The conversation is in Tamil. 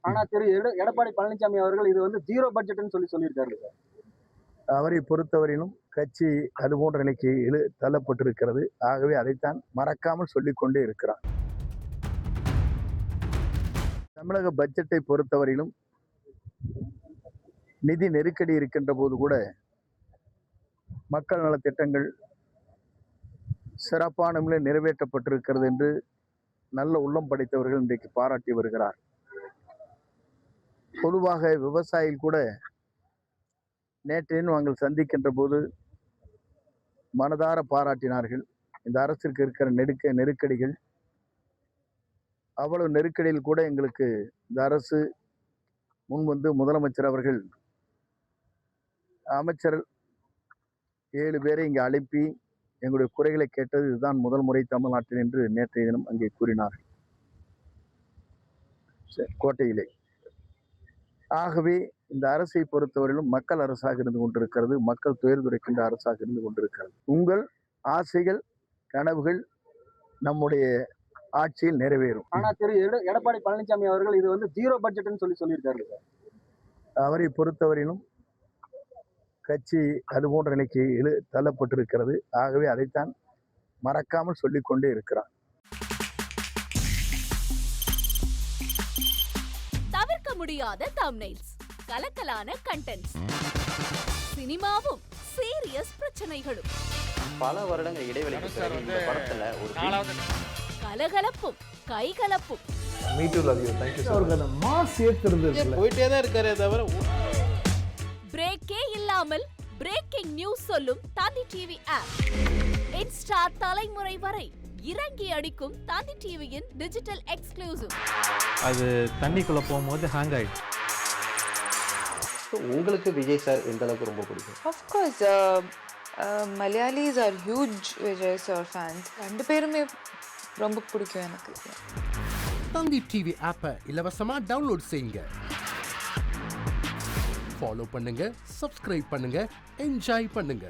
ஆனா எடப்பாடி பழனிசாமி அவர்கள் இது வந்து ஜீரோ பட்ஜெட்னு சொல்லியிருக்காரு சார். அவரை பொறுத்தவரையிலும் கட்சி அது போன்ற நிலைக்கு தள்ளப்பட்டிருக்கிறது. ஆகவே அதைத்தான் மறக்காமல் சொல்லிக் கொண்டே இருக்கிறார். தமிழக பட்ஜெட்டை பொறுத்தவரையிலும் நிதி நெருக்கடி இருக்கின்ற போது கூட மக்கள் நல திட்டங்கள் சிறப்பான முறையில் நிறைவேற்றப்பட்டிருக்கிறது என்று நல்ல உள்ளம் படைத்தவர்கள் இன்றைக்கு பாராட்டி வருகிறார். பொதுவாக விவசாயிகள் கூட நேற்றையும் நாங்கள் சந்திக்கின்ற போது மனதார பாராட்டினார்கள். இந்த அரசிற்கு இருக்கிற நெருக்கடிகள், அவ்வளவு நெருக்கடியில் கூட எங்களுக்கு இந்த அரசு முன்வந்து முதலமைச்சர் அவர்கள் அமைச்சர் 7 பேரை இங்கே அனுப்பி எங்களுடைய குறைகளை கேட்டது இதுதான் முதல் முறை தமிழ்நாட்டில் என்று நேற்றைய தினம் அங்கே கூறினார்கள் கோட்டையிலே. ஆகவே இந்த அரசை பொறுத்தவரையிலும் மக்கள் அரசாக இருந்து கொண்டிருக்கிறது, மக்கள் துயர் துடைக்கின்ற அரசாக இருந்து கொண்டிருக்கிறது. உங்கள் ஆசைகள் கனவுகள் நம்முடைய ஆட்சியில் நிறைவேறும். ஆனா எடப்பாடி பழனிசாமி அவர்கள் இது வந்து ஜீரோ பட்ஜெட்னு சொல்லியிருக்காரு சார். அவரை பொறுத்தவரையிலும் கட்சி அது போன்ற நிலைக்கு தள்ளப்பட்டிருக்கிறது. ஆகவே அதைத்தான் மறக்காமல் சொல்லிக் கொண்டே இருக்கிறார். தவிர்க்க முடியாத தம்ப்நெயில்ஸ், கலக்கலான கண்டென்ட்ஸ், சினிமாவும் சீரியஸ் பிரச்சனைகளும், பல வருடங்கள் இடைவெளிக்கு பிறகு இந்த படத்துல ஒரு கலகலப்பும் கைகலப்பும். Me too love you. Thank you. அவருக்கு அந்த மாஸ் ஏத்துறது போயிட்டே தான் இருக்காரே தவிர பிரேக்கே இல்லாமல் பிரேக்கிங் நியூஸ் சொல்லும் தந்தி டிவி ஆப். இன்ஸ்டா தலைமுறை வரை இறங்கி அடிக்கும் தந்தி டிவியின் டிஜிட்டல் எக்ஸ்க்ளூசிவ். அது தண்ணிக்குள்ள போகும்போது ஹேங் ஆயிடுச்சு. உங்களுக்கு விஜய் சார் எந்த அளவுக்கு ரொம்ப பிடிக்கும்? Of course, Malayalis are huge Vijay sir fans. ரெண்டு பேருமே ரொம்ப பிடிக்கும் எனக்கு. தந்தி டிவி ஆப்பை இலவசமா டவுன்லோட் செய்யுங்க. ஃபாலோ பண்ணுங்க, சப்ஸ்கிரைப் பண்ணுங்க, என்ஜாய் பண்ணுங்க.